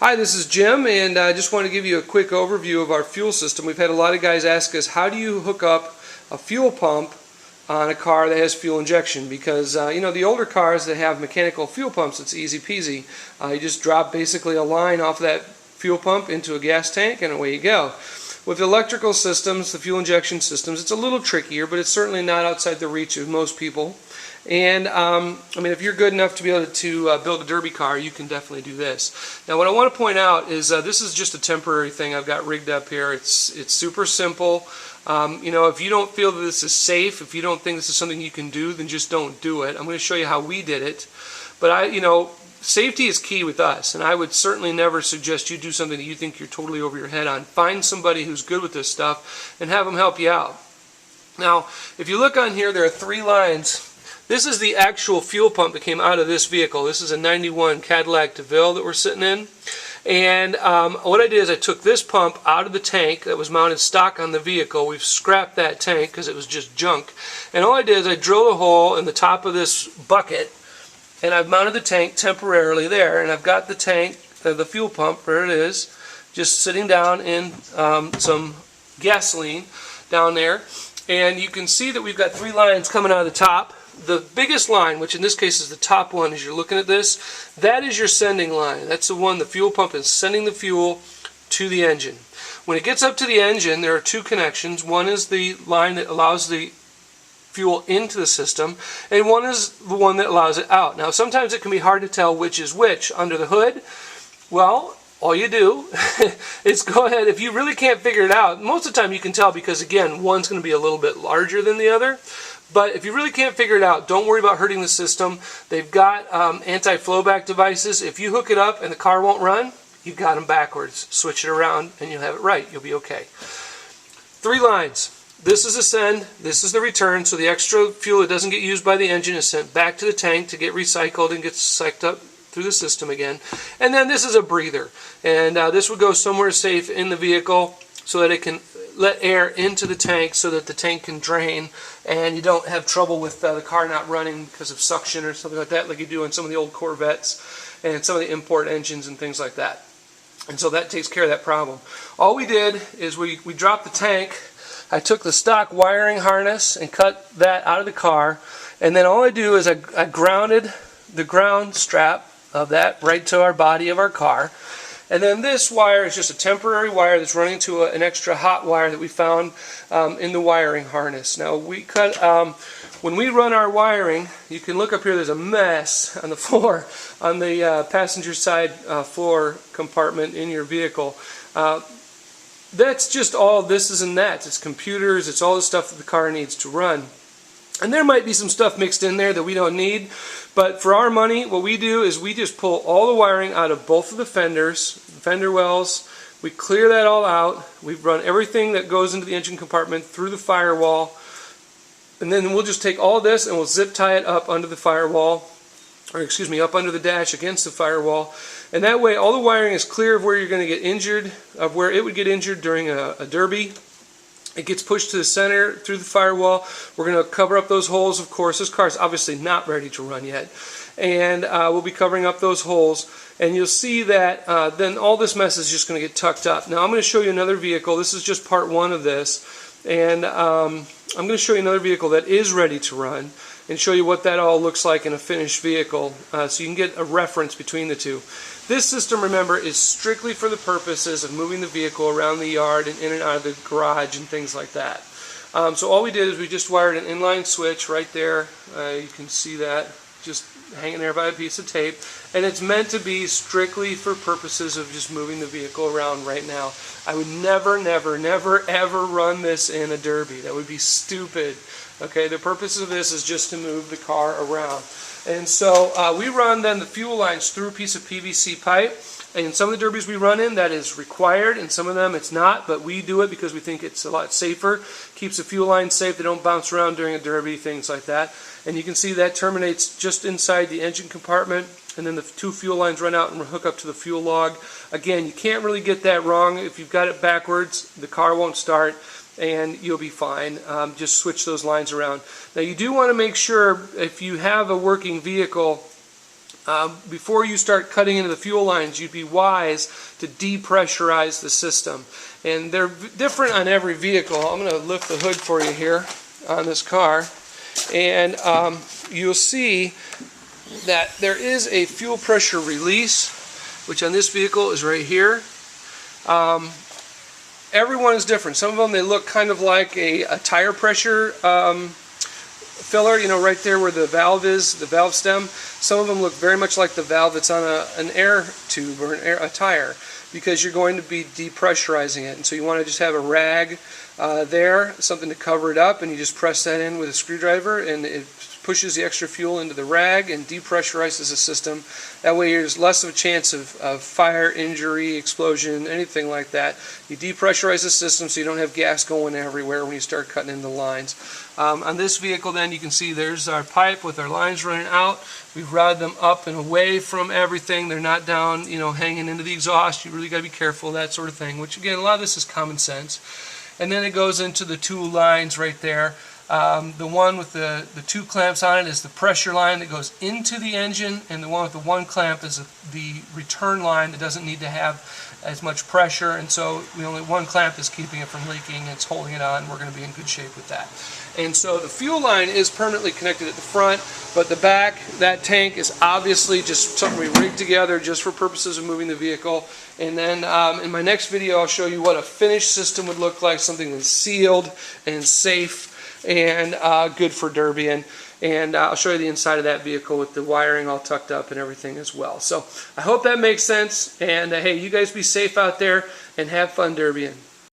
Hi, this is Jim, and I just want to give you a quick overview of our fuel system. We've had a lot of guys ask us, how do you hook up a fuel pump on a car that has fuel injection? Because you know, the older cars that have mechanical fuel pumps, it's easy peasy. You just drop basically a line off of that fuel pump into a gas tank and away you go. With electrical systems, the fuel injection systems, it's a little trickier, but it's certainly not outside the reach of most people. And I mean, if you're good enough to be able to build a derby car, you can definitely do this. Now, what I want to point out is this is just a temporary thing I've got rigged up here. It's super simple. You know, if you don't feel that this is safe, if you don't think this is something you can do, then just don't do it. I'm going to show you how we did it. But you know, safety is key with us, and I would certainly never suggest you do something that you think you're totally over your head on. Find somebody who's good with this stuff and have them help you out. Now, if you look on here, there are 3 lines. This is the actual fuel pump that came out of this vehicle. This is a 91 Cadillac DeVille that we're sitting in. And what I did is I took this pump out of the tank that was mounted stock on the vehicle. We've scrapped that tank because it was just junk. And all I did is I drilled a hole in the top of this bucket, and I've mounted the tank temporarily there. And I've got the tank, the fuel pump, there it is, just sitting down in some gasoline down there. And you can see that we've got 3 lines coming out of the top. The biggest line, which in this case is the top one as you're looking at this, that is your sending line. That's the one the fuel pump is sending the fuel to the engine. When it gets up to the engine, there are 2 connections. One is the line that allows the fuel into the system, and one is the one that allows it out. Now, sometimes it can be hard to tell which is which under the hood. Well, all you do is go ahead, if you really can't figure it out, most of the time you can tell because, again, one's going to be a little bit larger than the other. But if you really can't figure it out, don't worry about hurting the system. They've got anti-flowback devices. If you hook it up and the car won't run, you've got them backwards. Switch it around and you'll have it right. You'll be okay. 3 lines. This is the send, this is the return, so the extra fuel that doesn't get used by the engine is sent back to the tank to get recycled and gets sucked up through the system again. And then this is a breather. And this would go somewhere safe in the vehicle so that it can let air into the tank so that the tank can drain and you don't have trouble with the car not running because of suction or something like that, like you do on some of the old Corvettes and some of the import engines and things like that. And so that takes care of that problem. All we did is we dropped the tank. I took the stock wiring harness and cut that out of the car, and then all I do is I grounded the ground strap of that right to our body of our car. And then this wire is just a temporary wire that's running to an extra hot wire that we found in the wiring harness. Now we cut, when we run our wiring, you can look up here, there's a mess on the floor, on the passenger side floor compartment in your vehicle. That's just all this is and that. It's computers, it's all the stuff that the car needs to run. And there might be some stuff mixed in there that we don't need, but for our money, what we do is we just pull all the wiring out of both of the fenders, fender wells. We clear that all out. We run everything that goes into the engine compartment through the firewall, and then we'll just take all this and we'll zip tie it up under the firewall, or excuse me, up under the dash against the firewall. And that way all the wiring is clear of where you're going to get injured, of where it would get injured during a derby. It gets pushed to the center through the firewall. We're going to cover up those holes, of course. This car is obviously not ready to run yet. And we'll be covering up those holes. And you'll see that then all this mess is just going to get tucked up. Now I'm going to show you another vehicle. This is just part 1 of this. And I'm going to show you another vehicle that is ready to run and show you what that all looks like in a finished vehicle so you can get a reference between the 2. This system, remember, is strictly for the purposes of moving the vehicle around the yard and in and out of the garage and things like that. So all we did is we just wired an inline switch right there. You can see that just hanging there by a piece of tape. And it's meant to be strictly for purposes of just moving the vehicle around right now. I would never, never, never, ever run this in a derby. That would be stupid. Okay, the purpose of this is just to move the car around. And so we run then the fuel lines through a piece of PVC pipe. And in some of the derbies we run in, that is required. In some of them it's not, but we do it because we think it's a lot safer. Keeps the fuel lines safe. They don't bounce around during a derby, things like that. And you can see that terminates just inside the engine compartment. And then the 2 fuel lines run out and hook up to the fuel log. Again, you can't really get that wrong. If you've got it backwards, the car won't start. And you'll be fine. Just switch those lines around. Now you do want to make sure if you have a working vehicle before you start cutting into the fuel lines, you'd be wise to depressurize the system. And they're different on every vehicle. I'm going to lift the hood for you here on this car, and you'll see that there is a fuel pressure release, which on this vehicle is right here. Everyone is different. Some of them, they look kind of like a tire pressure filler, you know, right there where the valve is, the valve stem. Some of them look very much like the valve that's on an air tube or a tire, because you're going to be depressurizing it. And so you want to just have a rag there, something to cover it up, and you just press that in with a screwdriver, and it pushes the extra fuel into the rag and depressurizes the system. That way there's less of a chance of fire, injury, explosion, anything like that. You depressurize the system so you don't have gas going everywhere when you start cutting in the lines. On this vehicle then, you can see there's our pipe with our lines running out. We've routed them up and away from everything. They're not down, you know, hanging into the exhaust. You really got to be careful, that sort of thing, which again, a lot of this is common sense. And then it goes into the two lines right there. The one with the two clamps on it is the pressure line that goes into the engine, and the one with the one clamp is the return line that doesn't need to have as much pressure, and so only one clamp is keeping it from leaking. It's holding it on. We're going to be in good shape with that. And so the fuel line is permanently connected at the front, but the back, that tank is obviously just something we rigged together just for purposes of moving the vehicle. And then in my next video, I'll show you what a finished system would look like, something that's sealed and safe and good for derbying. And I'll show you the inside of that vehicle with the wiring all tucked up and everything as well. So I hope that makes sense. And hey, you guys be safe out there and have fun derbying.